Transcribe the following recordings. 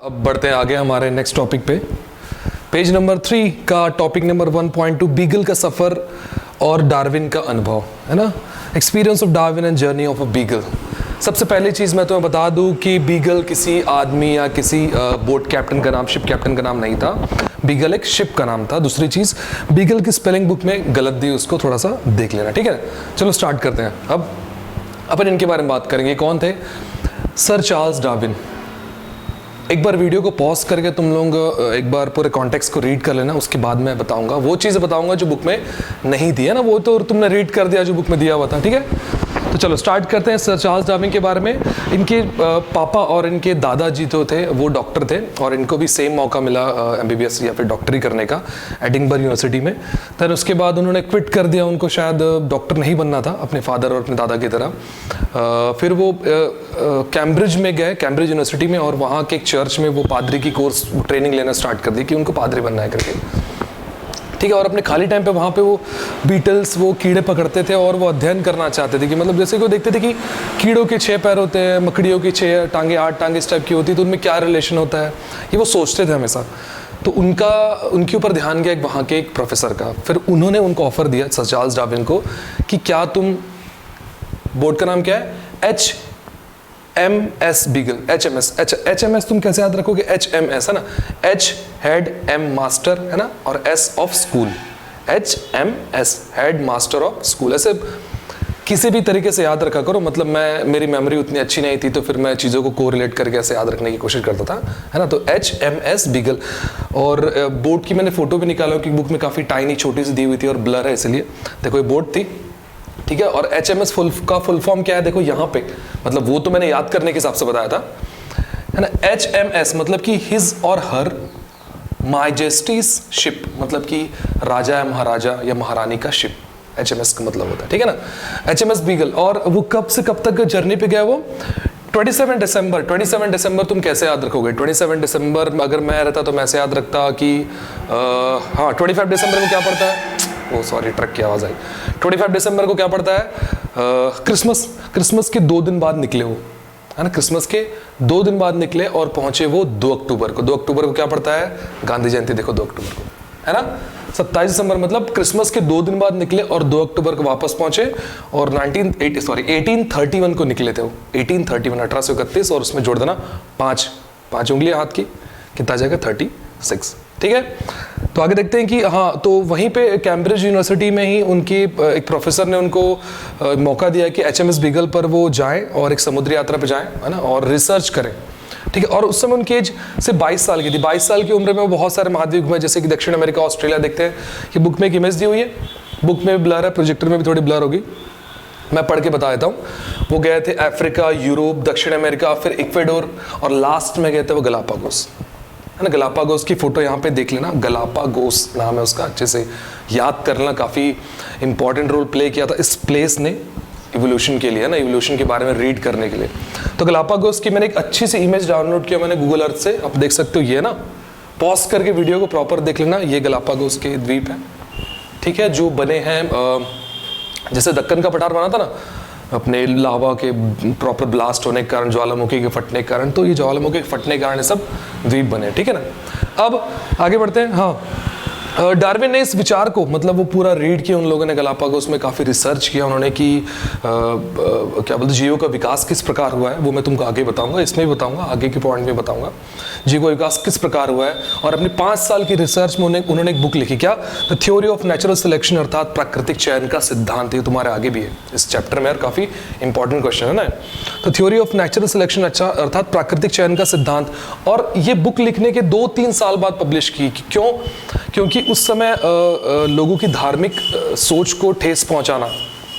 अब बढ़ते हैं आगे हमारे नेक्स्ट टॉपिक पे। पेज नंबर 3 का टॉपिक नंबर 1.2 बीगल का सफ़र और डार्विन का अनुभव, है ना। Experience of Darwin and journey of a beagle. सबसे पहली चीज़ मैं तुम्हें बता दूं कि बीगल किसी आदमी या किसी बोट कैप्टन का नाम, शिप कैप्टन का नाम नहीं था। बीगल एक शिप का नाम था। दूसरी चीज़, बीगल की स्पेलिंग बुक में गलत दी, उसको थोड़ा सा देख लेना, ठीक है। चलो स्टार्ट करते हैं। अब अपन इनके बारे में बात करेंगे। कौन थे? Sir Charles Darwin. एक बार वीडियो को पॉज करके तुम लोग एक बार पूरे कॉन्टेक्स्ट को रीड कर लेना, उसके बाद मैं बताऊंगा वो चीज़ें बताऊंगा जो बुक में नहीं दी है ना, वो तो तुमने रीड कर दिया जो बुक में दिया हुआ था, ठीक है। तो चलो स्टार्ट करते हैं सर चार्ल्स डार्विन के बारे में। इनके पापा और इनके दादाजी जो थे वो डॉक्टर थे और इनको भी सेम मौका मिला MBBS या फिर डॉक्टरी करने का एडिनबर्ग यूनिवर्सिटी में। फिर उसके बाद उन्होंने क्विट कर दिया, उनको शायद डॉक्टर नहीं बनना था अपने फादर और अपने दादा की तरह। फिर वो कैम्ब्रिज में गए, कैम्ब्रिज यूनिवर्सिटी में, और वहाँ के एक चर्च में वो पादरी की कोर्स ट्रेनिंग लेना स्टार्ट कर दी कि उनको पादरी बनना है करके, ठीक है। और अपने खाली टाइम पे वहाँ पे वो बीटल्स, वो कीड़े पकड़ते थे और वो अध्ययन करना चाहते थे कि मतलब जैसे कि वो देखते थे कि कीड़ों के 6 पैर होते हैं, मकड़ियों की 6 टांगे, 8 टांगे इस टाइप की होती है, तो उनमें क्या रिलेशन होता है, ये वो सोचते थे हमेशा। तो उनके ऊपर ध्यान गया वहाँ के एक प्रोफेसर का। फिर उन्होंने उनको ऑफर दिया सर चार्ल्स डार्विन को कि क्या तुम, बोर्ड का नाम क्या है, HMS बीगल, HMS तुम कैसे याद रखोगे? HMS है ना, H हेड, M मास्टर है ना, और S of school. HMS head master of school, ऐसे किसी भी तरीके से याद रखा करो। मतलब मेरी मेमोरी उतनी अच्छी नहीं थी तो फिर मैं चीज़ों को कोरिलेट करके ऐसे याद रखने की कोशिश करता था, है ना। तो HMS बीगल। और बोट की मैंने फोटो भी निकाला कि बुक में काफ़ी टाइनी छोटी सी दी हुई थी और ब्लर है, इसलिए देखो ये बोट थी, ठीक है। और HMS का फुल फॉर्म क्या है देखो यहाँ पे, मतलब वो तो मैंने याद करने के हिसाब से बताया था, है ना। HMS मतलब कि हिज और हर माइजेस्टीज शिप, मतलब कि राजा या महाराजा या महारानी का शिप, HMS का मतलब होता है, ठीक है ना, HMS बीगल। और वो कब से कब तक जर्नी पे गया वो? 27 दिसंबर। तुम कैसे याद रखोगे 27 दिसंबर? अगर मैं रहता तो मैं ऐसे याद रखता कि हाँ 25 दिसंबर को क्या पड़ता है, ओ सॉरी ट्रक की आवाज़ आई। 25 दिसंबर को क्या पड़ता है? क्रिसमस के 2 दिन बाद निकले वो, है ना। क्रिसमस के 2 दिन बाद निकले और पहुंचे वो 2 अक्टूबर को। 2 अक्टूबर को क्या पड़ता है? गांधी जयंती, देखो 2 अक्टूबर को, है ना। 27 दिसंबर मतलब क्रिसमस के 2 दिन बाद निकले और 2 अक्टूबर को वापस पहुंचे। और 1831 को निकले थे वो, 1831 और उसमें जोड़ देना 5 उंगलियां हाथ की, कितना जाएगा? 36, ठीक है। तो आगे देखते हैं कि हाँ, तो वहीं पे कैम्ब्रिज यूनिवर्सिटी में ही उनकी एक प्रोफेसर ने उनको मौका दिया कि HMS बीगल पर वो जाएं और एक समुद्री यात्रा पे जाएं, है ना, और रिसर्च करें, ठीक है। और उस समय उनकी एज से 22 साल की थी। 22 साल की उम्र में वो बहुत सारे महाद्वीप घूमे, जैसे कि दक्षिण अमेरिका, ऑस्ट्रेलिया। देखते हैं कि बुक में एक इमेज दी हुई है, बुक में भी ब्लर है, प्रोजेक्टर में भी थोड़ी ब्लर होगी, मैं पढ़ के बता देता हूँ। वो गए थे अफ्रीका, यूरोप, दक्षिण अमेरिका, फिर इक्वेडोर, और लास्ट में गए थे वो गलापागोस, है ना। गलापागोस की फोटो यहाँ पे देख लेना, गलापागोस नाम है उसका, अच्छे से याद करना। काफ़ी इंपॉर्टेंट रोल प्ले किया था इस प्लेस ने इवोल्यूशन के लिए, है ना, इवोल्यूशन के बारे में रीड करने के लिए। तो गलापागोस की मैंने एक अच्छी सी इमेज डाउनलोड किया मैंने गूगल अर्थ से, आप देख सकते हो, ये ना, पॉज करके वीडियो को प्रॉपर देख लेना। ये गलापागोस के द्वीप हैं, ठीक है, जो बने हैं जैसे दक्कन का पठार बना था ना अपने लावा के प्रॉपर ब्लास्ट होने के कारण, ज्वालामुखी के फटने के कारण, तो ये ज्वालामुखी के फटने के कारण ये सब द्वीप बने, ठीक है ना। अब आगे बढ़ते हैं। हाँ, डार्विन ने इस विचार को, मतलब वो पूरा रीड किया उन लोगों ने, गलापागोस में काफ़ी रिसर्च किया उन्होंने कि क्या बोलते, जीवों का विकास किस प्रकार हुआ है, वो मैं तुमको आगे बताऊंगा, इसमें भी बताऊंगा, आगे के पॉइंट में बताऊंगा जीवों का विकास किस प्रकार हुआ है। और अपनी 5 साल की रिसर्च में उन्होंने एक बुक लिखी, क्या? The theory of natural selection, अर्थात प्राकृतिक चयन का सिद्धांत। ये तुम्हारे आगे भी है इस चैप्टर में, और काफ़ी इंपॉर्टेंट क्वेश्चन है ना। तो थ्योरी ऑफ नेचुरल सिलेक्शन, अच्छा, अर्थात प्राकृतिक चयन का सिद्धांत। और ये बुक लिखने के 2-3 साल बाद पब्लिश की। क्यों? क्योंकि उस समय लोगों की धार्मिक सोच को ठेस पहुंचाना,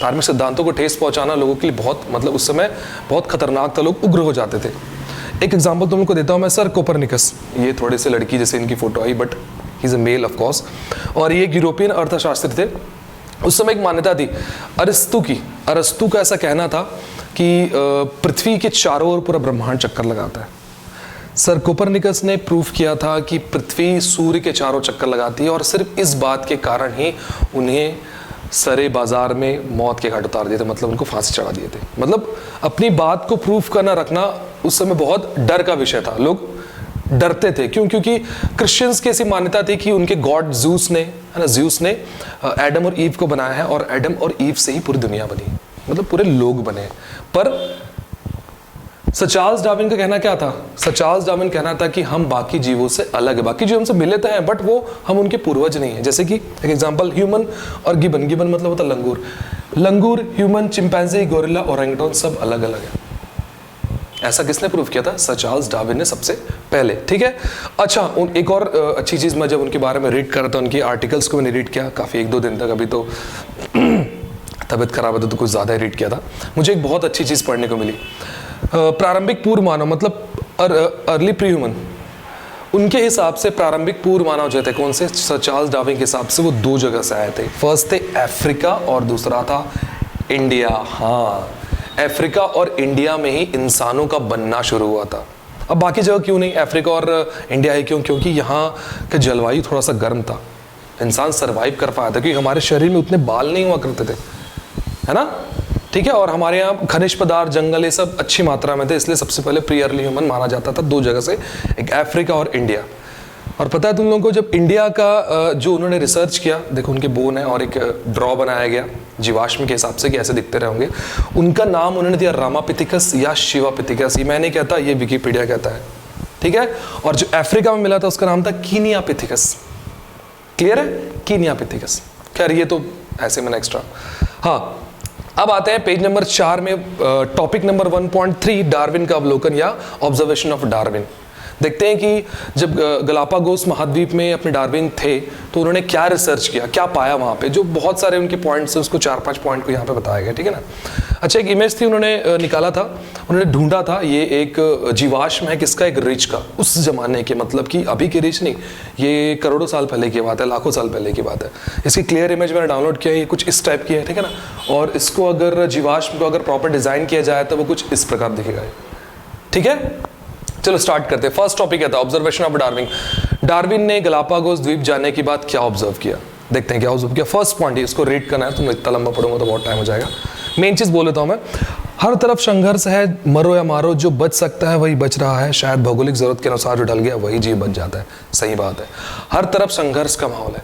धार्मिक सिद्धांतों को ठेस पहुंचाना लोगों के लिए बहुत, मतलब उस समय बहुत खतरनाक था, लोग उग्र हो जाते थे। एक एग्जांपल तुमको देता हूं मैं, सर कोपरनिकस, ये थोड़े से लड़की जैसे इनकी फोटो आई, but he is a male of course, और ये यूरोपियन अर्थशास्त्री थे। उस समय एक मान्यता थी अरस्तु का ऐसा कहना था कि पृथ्वी के चारों ओर पूरा ब्रह्मांड चक्कर लगाता है। सर कोपरनिकस ने प्रूफ किया था कि पृथ्वी सूर्य के चारों चक्कर लगाती है, और सिर्फ इस बात के कारण ही उन्हें सरे बाजार में मौत के घाट उतार दिए थे, मतलब उनको फांसी चढ़ा दिए थे। मतलब अपनी बात को प्रूफ करना रखना उस समय बहुत डर का विषय था। लोग डरते थे। क्यों? क्योंकि क्रिश्चियंस की ऐसी मान्यता थी कि उनके गॉड ज़्यूस ने, है ना, ज़्यूस ने एडम और ईव को बनाया है और एडम और ईव से ही पूरी दुनिया बनी, मतलब पूरे लोग बने। पर सर चार्ल्स डार्विन का कहना क्या था? सर चार्ल्स डार्विन कहना था कि हम बाकी जीवों से अलग है, बाकी जीव हमसे मिले तो हैं बट वो हम उनके पूर्वज नहीं है। जैसे कि एक एग्जांपल, ह्यूमन और गिबन, गिबन मतलब होता लंगूर, लंगूर, ह्यूमन, चिंपैंजी, गोरिल्ला, ओरंगुटान सब अलग अलग है। ऐसा किसने प्रूव किया था? सर चार्ल्स डार्विन ने सबसे पहले। ठीक है, अच्छा एक और अच्छी चीज़, मैं जब उनके बारे में रीड कर रहा था, उनकी आर्टिकल्स को मैंने रीड किया काफ़ी 1-2 दिन तक, अभी तो तबीयत खराब है तो कुछ ज़्यादा ही रीड किया था। मुझे एक बहुत अच्छी चीज़ पढ़ने को मिली, प्रारंभिक पूर्व मानव मतलब अर्ली प्री ह्यूमन, उनके हिसाब से प्रारंभिक पूर्व मानव जो थे, कौन से? सर चार्ल्स डार्विन के हिसाब से वो 2 जगह से आए थे। फर्स्ट थे अफ्रीका और दूसरा था इंडिया। हाँ, अफ्रीका और इंडिया में ही इंसानों का बनना शुरू हुआ था। अब बाकी जगह क्यों नहीं? अफ्रीका और इंडिया ही क्यों? क्योंकि यहाँ का जलवायु थोड़ा सा गर्म था, इंसान सरवाइव कर पाया था, क्योंकि हमारे शरीर में उतने बाल नहीं हुआ करते थे, है ना? ठीक है, और हमारे यहाँ खनिज पदार्थ, जंगल, ये सब अच्छी मात्रा में थे, इसलिए सबसे पहले प्री अर्ली ह्यूमन माना जाता था 2 जगह से, एक अफ्रीका और इंडिया। और पता है तुम लोगों को, जब इंडिया का जो उन्होंने रिसर्च किया, देखो उनके बोन है और एक ड्रॉ बनाया गया जीवाश्म के हिसाब से कि ऐसे दिखते रहे होंगे, उनका नाम उन्होंने दिया रामापिथिकस या शिवापिथिकस। ये मैं नहीं कहता, ये विकिपीडिया कहता है। ठीक है, और जो अफ्रीका में मिला था उसका नाम था कीनियापिथिकस। क्लियर है? कीनियापिथिकस। खैर ये तो ऐसे मैंने एक्स्ट्रा। हाँ, अब आते हैं पेज नंबर 4 में, टॉपिक नंबर 1.3, डार्विन का अवलोकन या ऑब्जर्वेशन ऑफ डार्विन। देखते हैं कि जब गलापागोस महाद्वीप में अपने डार्विन थे तो उन्होंने क्या रिसर्च किया, क्या पाया वहाँ पे, जो बहुत सारे उनके पॉइंट्स हैं, उसको 4-5 पॉइंट को यहाँ पे बताया गया। ठीक है ना? अच्छा, एक इमेज थी, उन्होंने निकाला था, उन्होंने ढूंढा था, ये एक जीवाश्म है किसका? एक रिच का, उस जमाने के, मतलब कि अभी के रिच नहीं, ये करोड़ों साल पहले की बात है, लाखों साल पहले की बात है। इसकी क्लियर इमेज मैंने डाउनलोड किया है, ये कुछ इस टाइप की है। ठीक है ना? और इसको अगर जीवाश्म को अगर प्रॉपर डिजाइन किया जाए तो वो कुछ इस प्रकार दिखेगा। ठीक है, चलो स्टार्ट करते हैं। फर्स्ट टॉपिक है था ऑब्जर्वेशन ऑफ डार्विन। डार्विन ने गलापागोस द्वीप जाने के बाद क्या ऑब्जर्व किया? देखते हैं क्या ऑब्जर्व किया। फर्स्ट पॉइंट, इसको रीड करना है, तो मैं इतना लंबा पढ़ूंगा तो बहुत टाइम हो जाएगा। मेन चीज बोल लेता हूं मैं, हर तरफ संघर्ष है, मरो या मारो, जो बच सकता है वही बच रहा है, शायद भौगोलिक जरूरत के अनुसार जो ढल गया वही जीव बच जाता है। सही बात है, हर तरफ संघर्ष का माहौल है।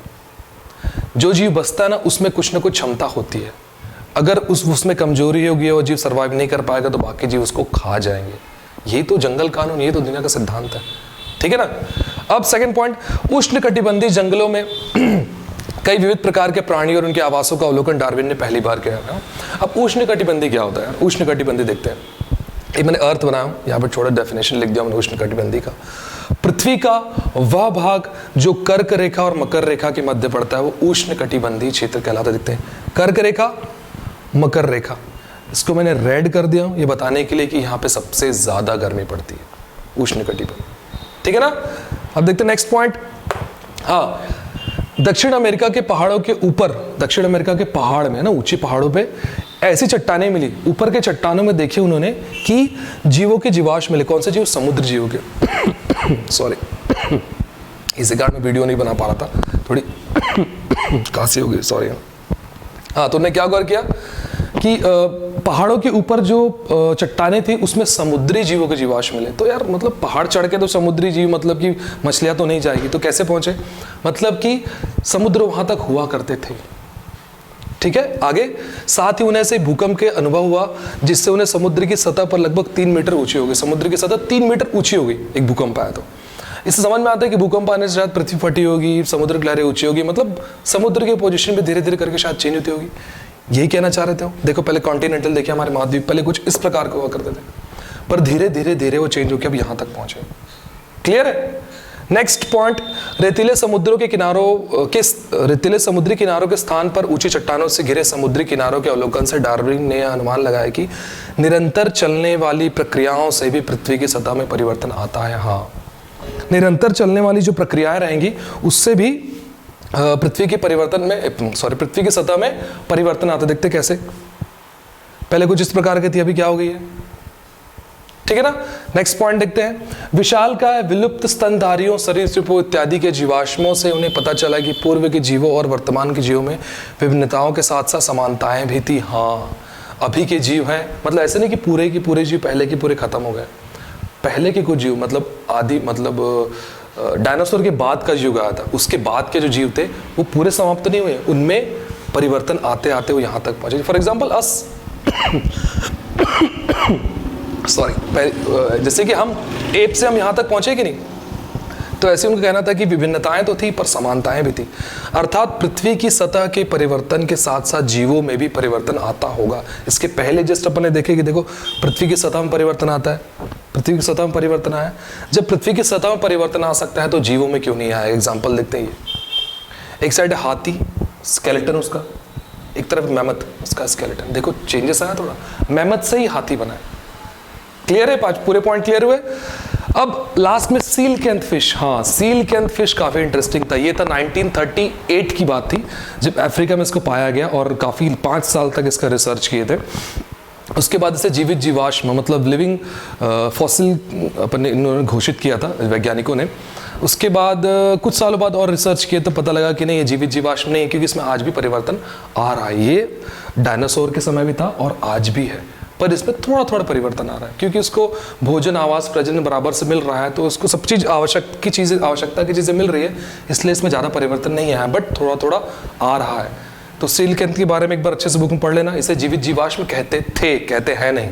जो जीव बचता है ना, उसमें कुछ ना कुछ क्षमता होती है। अगर उसमें कमजोरी होगी और जीव सर्वाइव नहीं कर पाएगा तो बाकी जीव उसको खा जाएंगे। ये तो जंगल कानून, ये तो दुनिया का सिद्धांत है। ठीक है ना? अब सेकंड पॉइंट, उष्णकटिबंधीय जंगलों में कई विविध प्रकार के प्राणी और उनके आवासों का अवलोकन डार्विन ने पहली बार किया। अब उष्णकटिबंधीय क्या होता है? उष्णकटिबंधीय देखते हैं, ये मैंने अर्थ बनाया, यहाँ पर छोटा डेफिनेशन लिख दिया मैंने उष्णकटिबंधीय का। पृथ्वी का वह भाग जो कर्क रेखा और मकर रेखा के मध्य पड़ता है वो उष्णकटिबंधीय क्षेत्र कहलाता। देखते हैं, कर्क रेखा, मकर रेखा, इसको मैंने रेड कर दिया हूं ये बताने के लिए कि यहाँ पे सबसे ज्यादा गर्मी पड़ती है, उष्णकटिबंध। ठीक है ना? अब देखते हैं नेक्स्ट पॉइंट। हाँ, दक्षिण अमेरिका के पहाड़ों के ऊपर, दक्षिण अमेरिका के पहाड़ में ना, ऊंची पहाड़ों पे ऐसी चट्टानें मिली, ऊपर के चट्टानों में देखे उन्होंने कि जीवों के जीवाश्म मिले। कौन से जीव? समुद्र जीवों के। सॉरी, इसी कारण मैं वीडियो नहीं बना पा रहा था, थोड़ी काशी हो गई, सॉरी। हाँ, तो उन्होंने क्या गौर किया कि पहाड़ों के ऊपर जो चट्टानें थी उसमें समुद्री जीवों के जीवाश्म मिले। तो यार मतलब पहाड़ चढ़ के तो समुद्री जीव, मतलब कि मछलियां तो नहीं जाएगी, तो कैसे पहुंचे? मतलब कि समुद्र वहां तक हुआ करते थे। ठीक है, आगे साथ ही उन्हें से भूकंप के अनुभव हुआ जिससे उन्हें समुद्र की सतह पर लगभग 3 मीटर ऊंची हो गई। समुद्र की सतह 3 मीटर ऊंची हो गई एक भूकंप आया तो। इससे समझ में आता है कि भूकंप आने से शायद पृथ्वी फटी होगी, समुद्र की लहरें ऊंची होगी, मतलब समुद्र के पोजीशन भी धीरे धीरे करके शायद चेंज होती होगी। यही कहना चाह रहे थे। देखो पहले कॉन्टिनेंटल देखिए, हमारे महाद्वीप पहले कुछ इस प्रकार के हुआ करते थे, पर धीरे धीरे धीरे वो चेंज होकर अब यहाँ तक पहुंचे। क्लियर है? नेक्स्ट पॉइंट, रेतीले समुद्री किनारों के स्थान पर ऊंची चट्टानों से घिरे समुद्री किनारों के अवलोकन से डार्विन ने अनुमान लगाया कि निरंतर चलने वाली प्रक्रियाओं से भी पृथ्वी की सतह में परिवर्तन आता है। हाँ, निरंतर चलने वाली जो प्रक्रियाएं रहेंगी उससे भी पृथ्वी की सतह में परिवर्तन आता। देखते कैसे? पहले कुछ इस प्रकार की थी, अभी क्या हो गई है? ठीक है ना? नेक्स्ट पॉइंट देखते हैं, विशालकाय विलुप्त स्तनधारियों, सरीसृपों इत्यादि के जीवाश्मों से उन्हें पता चला कि पूर्व के जीवों और वर्तमान के जीवों में विभिन्नताओं के साथ साथ समानताएं भी थी। हाँ, अभी के जीव हैं, मतलब ऐसे नहीं कि पूरे के पूरे जीव पहले के पूरे खत्म हो गए। पहले के कुछ जीव मतलब आदि मतलब डायनासोर के बाद का युग आया था, उसके बाद के जो जीव थे वो पूरे समाप्त नहीं हुए, उनमें परिवर्तन आते आते वो यहाँ तक पहुँचे। फॉर एग्जाम्पल अस सॉरी, जैसे कि हम एप से हम यहाँ तक पहुँचे कि नहीं, तो ऐसे उनका कहना था कि विभिन्नताएं तो थी पर समानताएं भी थी, अर्थात पृथ्वी की सतह के परिवर्तन के साथ साथ जीवों में भी परिवर्तन आता होगा। इसके पहले जस्ट अपन ने देखे कि देखो पृथ्वी की सतह में परिवर्तन आता है, पृथ्वी की सतह में परिवर्तन आया, जब पृथ्वी की सतह में परिवर्तन आ सकता है तो जीवों में क्यों नहीं आया। एग्जाम्पल देखते हैं, ये एक साइड है हाथी स्केलेटन उसका, एक तरफ मैमथ उसका स्केलेटन, देखो चेंजेस आया थोड़ा, मैमथ से ही हाथी बना है। क्लियर है, पांच पूरे पॉइंट क्लियर हुए। अब लास्ट में सील कैंथ फिश, हाँ सील कैंथ फिश काफ़ी इंटरेस्टिंग था। ये था 1938 की बात थी जब अफ्रीका में इसको पाया गया और काफ़ी 5 साल तक इसका रिसर्च किए थे। उसके बाद इसे जीवित जीवाश्म मतलब लिविंग फॉसिल अपने इन्होंने घोषित किया था वैज्ञानिकों ने। उसके बाद कुछ सालों बाद और रिसर्च किए तो पता लगा कि नहीं ये जीवित जीवाश्म नहीं है, क्योंकि इसमें आज भी परिवर्तन आ रहा है। ये डायनासोर के समय भी था और आज भी है, पर इसमें थोड़ा थोड़ा परिवर्तन आ रहा है क्योंकि उसको भोजन आवास प्रजनन बराबर से मिल रहा है, तो उसको सब चीज़ आवश्यकता की चीज़ें मिल रही है, इसलिए इसमें ज़्यादा परिवर्तन नहीं है, बट थोड़ा थोड़ा आ रहा है। तो सील कैंथ के बारे में एक बार अच्छे से बुक में पढ़ लेना। इसे जीवित जीवाश्म कहते थे, कहते हैं नहीं,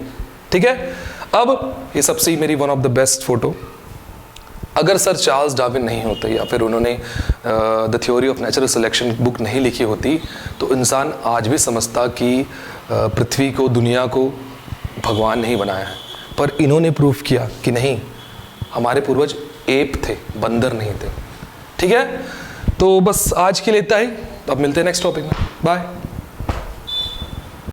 ठीक है। अब ये सबसे मेरी one of the best photo, अगर सर चार्ल्स डार्विन नहीं होते या फिर उन्होंने the theory of natural selection book नहीं लिखी होती तो इंसान आज भी समझता कि पृथ्वी को, दुनिया को भगवान नहीं बनाया है, पर इन्होंने प्रूफ किया कि नहीं, हमारे पूर्वज एप थे, बंदर नहीं थे, ठीक है। तो बस आज के लिए इतना ही, अब मिलते हैं नेक्स्ट टॉपिक में, बाय।